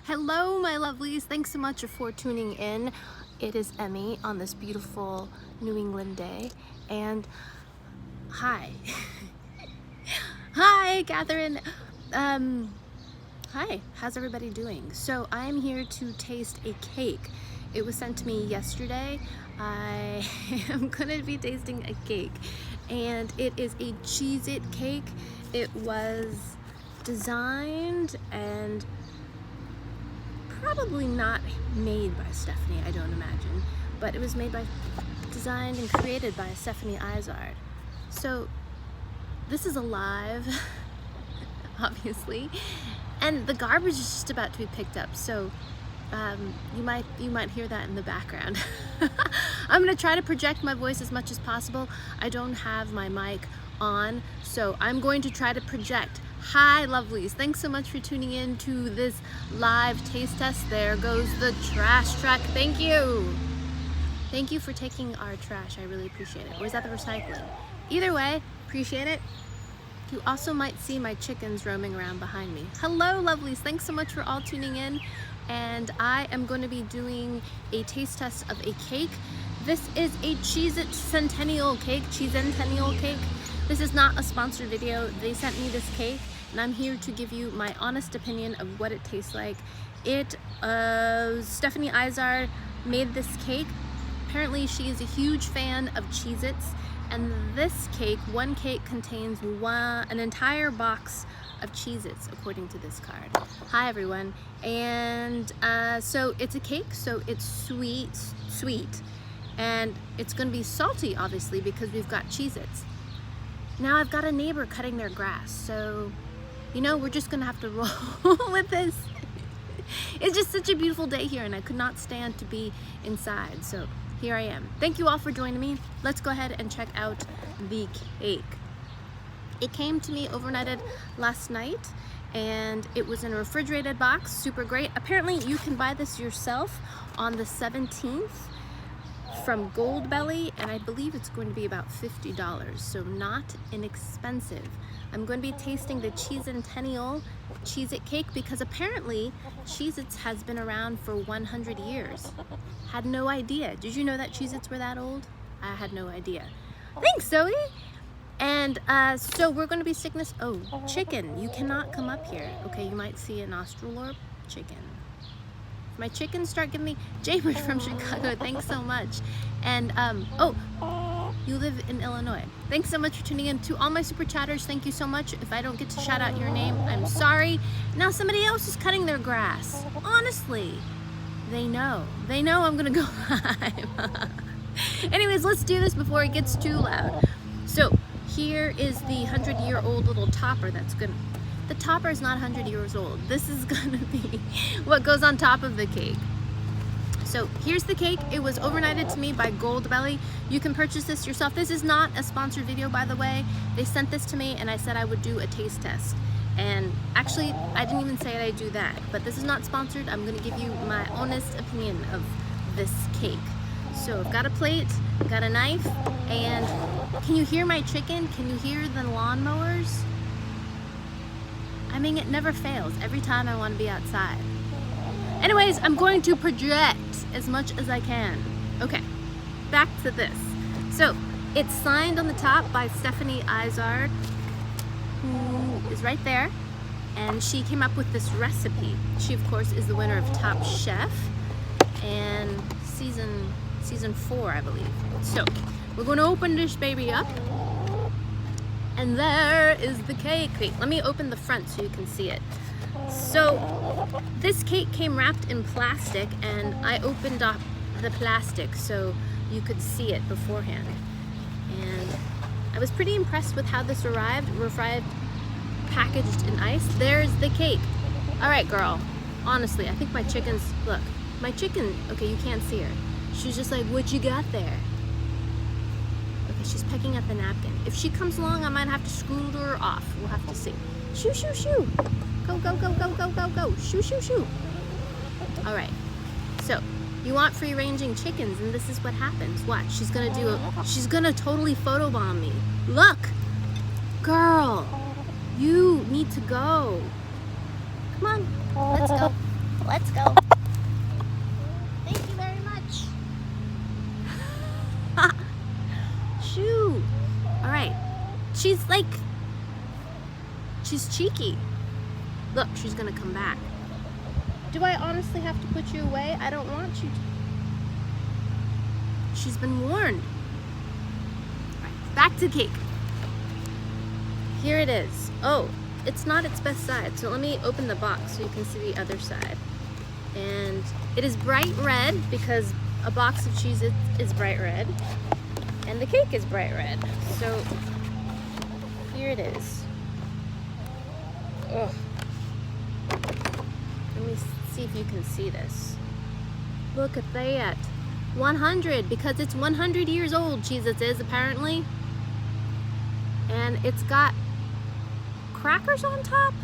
Hello, my lovelies. Thanks so much for tuning in. It is Emmy on this beautiful New England day. And hi. Hi, Catherine. Hi, how's everybody doing? So I'm here to taste a cake. It was sent to me yesterday. I am gonna be tasting a cake, and it is a Cheez-it cake. It was designed and probably not made by Stephanie, I don't imagine, but it was designed and created by Stephanie Izard. So this is alive, obviously, and the garbage is just about to be picked up. So you might hear that in the background. I'm gonna try to project my voice as much as possible. I don't have my mic on, so I'm going to try to project. Hi, lovelies. Thanks so much for tuning in to this live taste test. There goes the trash truck. Thank you. Thank you for taking our trash. I really appreciate it. Or is that the recycling? Either way, appreciate it. You also might see my chickens roaming around behind me. Hello, lovelies. Thanks so much for all tuning in. And I am going to be doing a taste test of a cake. This is a CHEEZ-ITennial cake, CHEEZ-ITennial cake. This is not a sponsored video. They sent me this cake, and I'm here to give you my honest opinion of what it tastes like. Stephanie Izard made this cake. Apparently she is a huge fan of Cheez-Its, and this cake, one cake contains an entire box of Cheez-Its, according to this card. Hi everyone. And so it's a cake, so it's sweet, and it's gonna be salty, obviously, because we've got Cheez-Its. Now I've got a neighbor cutting their grass, so you know, we're just gonna have to roll with this. It's just such a beautiful day here, and I could not stand to be inside, so here I am. Thank you all for joining me. Let's go ahead and check out the cake. It came to me overnighted last night, and it was in a refrigerated box, super great. Apparently you can buy this yourself on the 17th from Goldbelly, and I believe it's going to be about $50, so not inexpensive. I'm going to be tasting the CHEEZ-ITennial Cheez-It cake because apparently Cheez-Its has been around for 100 years. Had no idea. Did you know that Cheez-Its were that old? I had no idea. Thanks, Zoe! And so we're going to be sticking this. Oh, chicken, you cannot come up here. Okay, you might see a nostril orb. Chicken. My chickens start giving me Jaybird from Chicago. Thanks so much. And oh, you live in Illinois. Thanks so much for tuning in. To all my super chatters, thank you so much. If I don't get to shout out your name, I'm sorry. Now somebody else is cutting their grass. Honestly, they know I'm gonna go live. Anyways, let's do this before it gets too loud. So here is the 100-year-old little topper that's gonna. The topper is not 100 years old. This is gonna be what goes on top of the cake. So here's the cake. It was overnighted to me by Goldbelly. You can purchase this yourself. This is not a sponsored video, by the way. They sent this to me and I said I would do a taste test. And actually, I didn't even say I'd do that, but this is not sponsored. I'm gonna give you my honest opinion of this cake. So I've got a plate, got a knife, and can you hear my chicken? Can you hear the lawnmowers? I mean, it never fails every time I want to be outside. Anyways, I'm going to project as much as I can. Okay, back to this. So it's signed on the top by Stephanie Izard, who is right there, and she came up with this recipe. She, of course, is the winner of Top Chef and season 4, I believe. So we're going to open this baby up. And there is the cake. Wait, let me open the front so you can see it. So this cake came wrapped in plastic, and I opened up the plastic so you could see it beforehand. And I was pretty impressed with how this arrived packaged in ice. There's the cake. All right, girl. Honestly, I think my chickens, look, my chicken, okay, you can't see her. She's just like, what you got there? She's pecking at the napkin. If she comes along, I might have to scoot her off. We'll have to see. Shoo, shoo, shoo. Go, go, go, go, go, go, go. Shoo, shoo, shoo. All right. So you want free ranging chickens, and this is what happens. Watch. She's gonna totally photobomb me. Look, girl, you need to go. Come on, let's go. Let's go. Thank you very much. Shoo. All right. She's cheeky. Look, she's gonna come back. Do I honestly have to put you away? I don't want you to. She's been warned. All right, back to cake. Here it is. Oh, it's not its best side, so let me open the box so you can see the other side. And it is bright red because a box of Cheez-It is bright red, and the cake is bright red. So here it is. Ugh. Let me see if you can see this. Look at that. 100, because it's 100 years old, Cheez-It is apparently. And it's got crackers on top.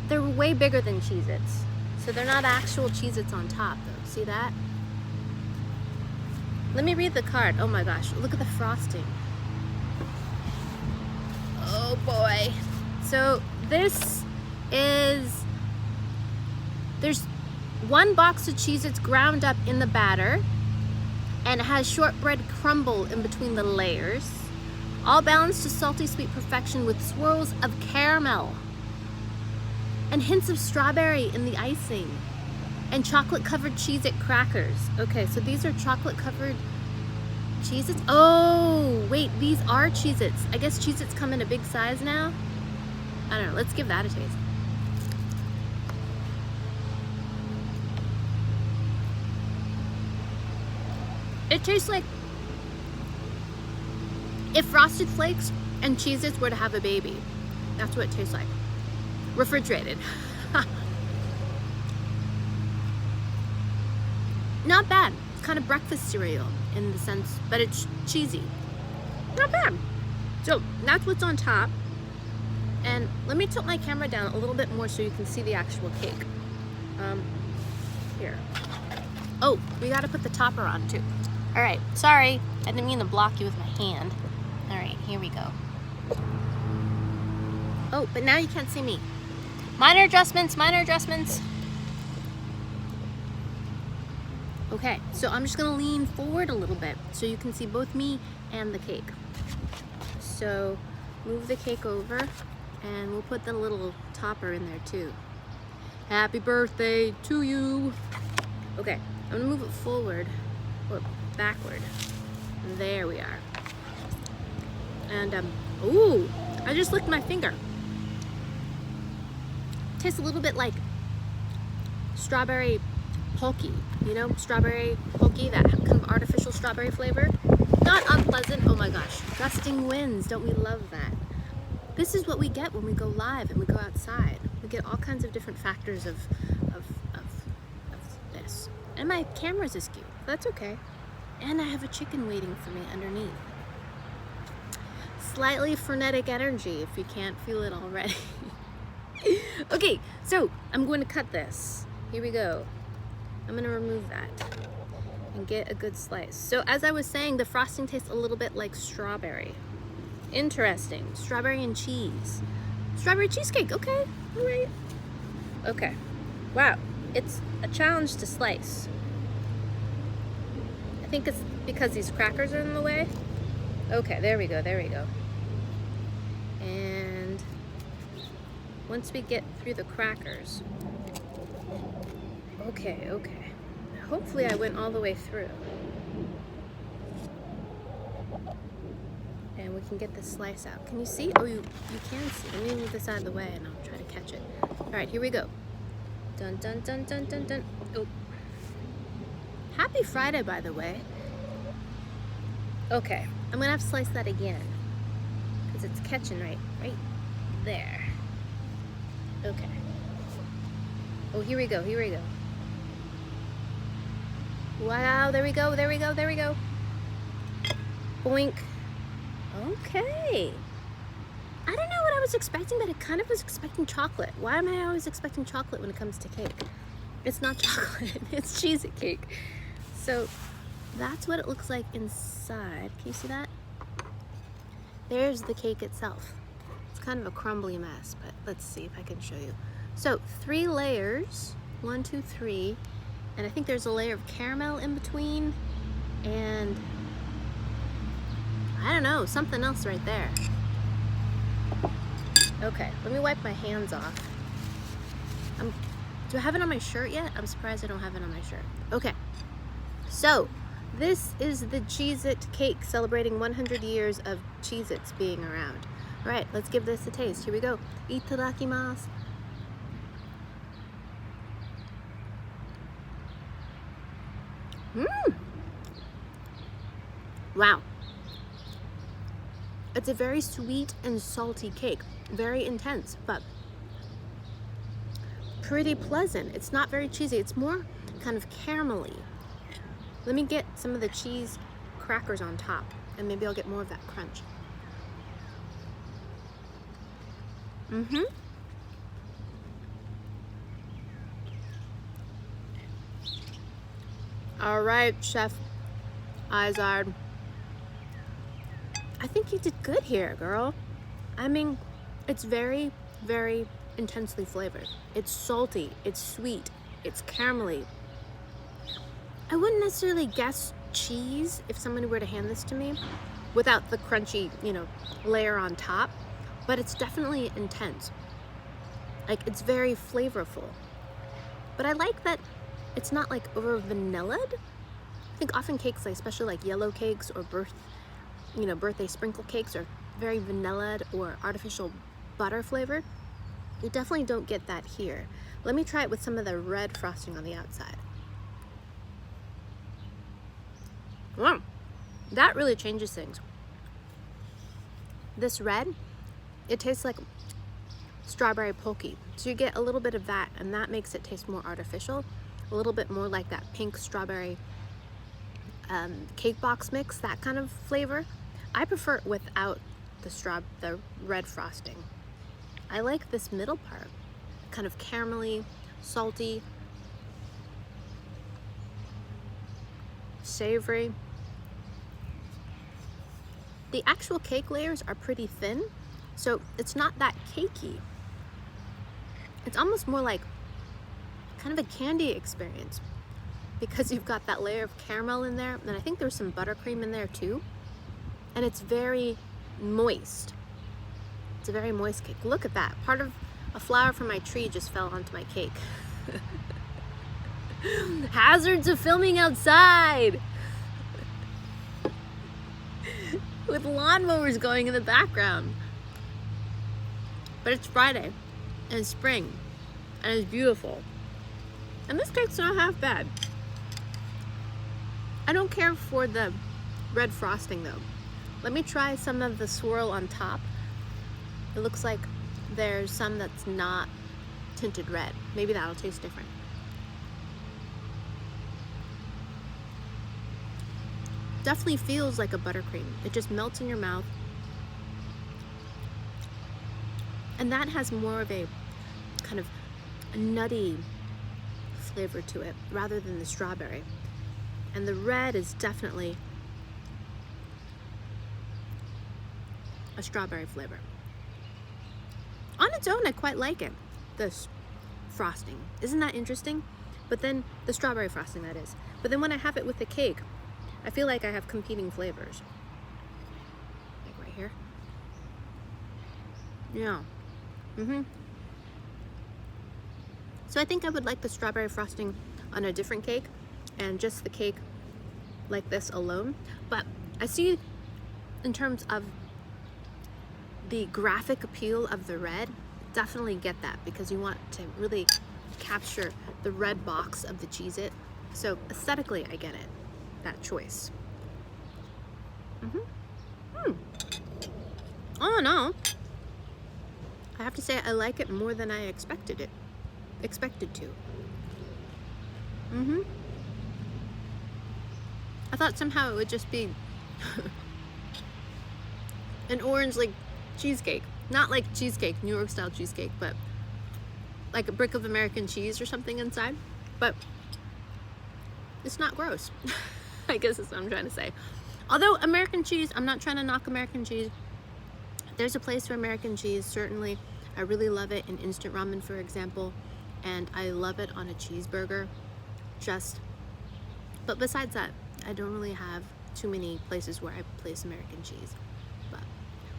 They're way bigger than Cheez-Its. So they're not actual Cheez-Its on top though. See that? Let me read the card. Oh my gosh, look at the frosting. Oh boy. So this is, there's one box of Cheez-Its ground up in the batter, and it has shortbread crumble in between the layers, all balanced to salty sweet perfection with swirls of caramel and hints of strawberry in the icing, and chocolate covered Cheez-It crackers. Okay, so these are chocolate covered Cheez-Its. Oh wait, these are Cheez-Its. I guess Cheez-Its come in a big size now. I don't know, let's give that a taste. It tastes like if Frosted Flakes and Cheez-Its were to have a baby. That's what it tastes like. Refrigerated. Not bad. It's kind of breakfast cereal in the sense, but it's cheesy. Not bad. So that's what's on top. And let me tilt my camera down a little bit more so you can see the actual cake. Here. Oh, we gotta put the topper on too. All right, sorry, I didn't mean to block you with my hand. All right, here we go. Oh, but now you can't see me. Minor adjustments, minor adjustments. Okay, so I'm just gonna lean forward a little bit so you can see both me and the cake. So move the cake over and we'll put the little topper in there too. Happy birthday to you. Okay, I'm gonna move it forward or backward. There we are. And ooh, I just licked my finger. Tastes a little bit like strawberry pulky, you know, strawberry pulky, that kind of artificial strawberry flavor. Not unpleasant. Oh my gosh, gusting winds, don't we love that? This is what we get when we go live and we go outside. We get all kinds of different factors of this. And my camera's askew, that's okay. And I have a chicken waiting for me underneath. Slightly frenetic energy if you can't feel it already. Okay, so I'm going to cut this. Here we go. I'm going to remove that and get a good slice. So as I was saying, the frosting tastes a little bit like strawberry. Interesting. Strawberry and cheese. Strawberry cheesecake. Okay, all right. Okay. Wow, it's a challenge to slice. I think it's because these crackers are in the way. Okay, there we go, there we go. And once we get through the crackers, okay. Hopefully I went all the way through. And we can get this slice out. Can you see? Oh, you can see. Let me move this out of the way and I'll try to catch it. All right, here we go. Dun, dun, dun, dun, dun, dun. Oh. Happy Friday, by the way. Okay, I'm gonna have to slice that again because it's catching right there. Okay. Oh, here we go, here we go. Wow, there we go. Boink. Okay. I don't know what I was expecting, but I kind of was expecting chocolate. Why am I always expecting chocolate when it comes to cake? It's not chocolate, it's Cheez-It cake. So that's what it looks like inside. Can you see that? There's the cake itself. It's kind of a crumbly mess, but let's see if I can show you. So 3 layers 1, 2, 3. And I think there's a layer of caramel in between. And I don't know, something else right there. Okay, let me wipe my hands off. Do I have it on my shirt yet? I'm surprised I don't have it on my shirt. Okay, so this is the Cheez-it cake celebrating 100 years of Cheez-its being around. All right, let's give this a taste. Here we go. Itadakimasu. Wow. It's a very sweet and salty cake. Very intense, but pretty pleasant. It's not very cheesy. It's more kind of caramelly. Let me get some of the cheese crackers on top, and maybe I'll get more of that crunch. All right, Chef Izard. I think you did good here, girl. I mean, it's very, very intensely flavored. It's salty, it's sweet, it's caramelly. I wouldn't necessarily guess cheese if someone were to hand this to me without the crunchy, layer on top, but it's definitely intense. Like, it's very flavorful. But I like that it's not like over vanillaed. I think often cakes, especially like yellow cakes or birthday sprinkle cakes, are very vanillaed or artificial butter flavored. You definitely don't get that here. Let me try it with some of the red frosting on the outside. Wow, that really changes things. This red, it tastes like strawberry pulky. So you get a little bit of that, and that makes it taste more artificial. A little bit more like that pink strawberry cake box mix, that kind of flavor. I prefer it without the red frosting. I like this middle part, kind of caramelly, salty, savory. The actual cake layers are pretty thin, so it's not that cakey. It's almost more like kind of a candy experience because you've got that layer of caramel in there, and I think there's some buttercream in there too. And it's very moist. It's a very moist cake. Look at that. Part of a flower from my tree just fell onto my cake. Hazards of filming outside! With lawnmowers going in the background. But it's Friday, and it's spring, and it's beautiful. And this cake's not half bad. I don't care for the red frosting though. Let me try some of the swirl on top. It looks like there's some that's not tinted red. Maybe that'll taste different. Definitely feels like a buttercream. It just melts in your mouth. And that has more of a kind of nutty flavor to it rather than the strawberry. And the red is definitely a strawberry flavor. On its own, I quite like it, this frosting. Isn't that interesting? But then, the strawberry frosting, that is. But then when I have it with the cake, I feel like I have competing flavors. Like right here. Yeah. So I think I would like the strawberry frosting on a different cake and just the cake like this alone. But I see, in terms of the graphic appeal of the red, definitely get that because you want to really capture the red box of the Cheez-it. So aesthetically, I get it, that choice. Oh no, I have to say I like it more than I expected to. I thought somehow it would just be an orange like cheesecake. Not like cheesecake, New York style cheesecake, but like a brick of American cheese or something inside. But it's not gross. I guess that's what I'm trying to say. Although American cheese, I'm not trying to knock American cheese. There's a place for American cheese, certainly. I really love it in instant ramen, for example. and I love it on a cheeseburger. But besides that, I don't really have too many places where I place American cheese. But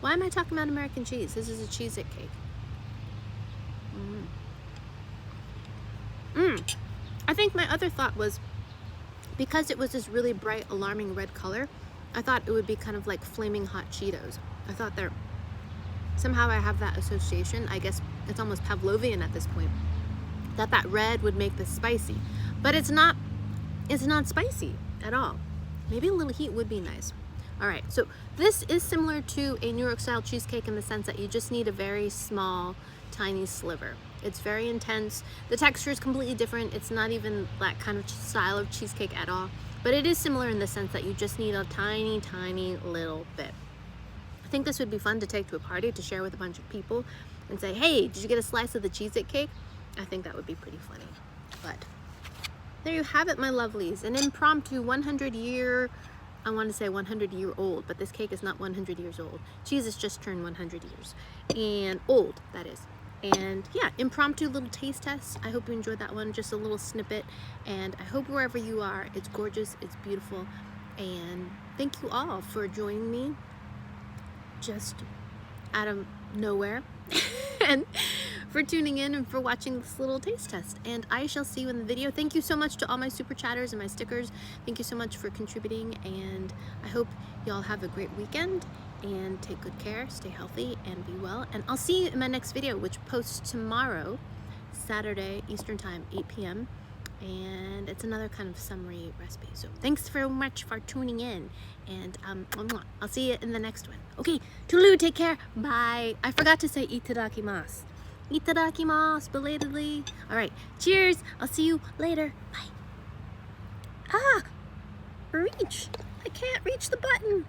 why am I talking about American cheese? This is a Cheez-it cake. I think my other thought was, because it was this really bright, alarming red color, I thought it would be kind of like flaming hot Cheetos. I thought somehow I have that association. I guess it's almost Pavlovian at this point, that red would make this spicy. But it's not spicy at all. Maybe a little heat would be nice. All right, so this is similar to a New York style cheesecake in the sense that you just need a very small, tiny sliver. It's very intense. The texture is completely different. It's not even that kind of style of cheesecake at all, but it is similar in the sense that you just need a tiny, tiny little bit. I think this would be fun to take to a party to share with a bunch of people and say, hey, did you get a slice of the Cheez-it cake? I think that would be pretty funny. But there you have it, my lovelies. An impromptu 100-year, I want to say 100-year-old, but this cake is not 100 years old. Cheez-It's just turned 100 years. And old, that is. And yeah, impromptu little taste test. I hope you enjoyed that one, just a little snippet. And I hope wherever you are, it's gorgeous, it's beautiful. And thank you all for joining me just out of nowhere. And for tuning in and for watching this little taste test. And I shall see you in the video. Thank you so much to all my super chatters and my stickers. Thank you so much for contributing, and I hope y'all have a great weekend and take good care, stay healthy, and be well. And I'll see you in my next video, which posts tomorrow, Saturday, Eastern Time, 8 p.m. And it's another kind of summary recipe. So thanks very much for tuning in, and I'll see you in the next one. Okay, toodaloo, take care, bye. I forgot to say itadakimasu. Itadakimasu, belatedly. All right, cheers. I'll see you later. Bye. Reach. I can't reach the button.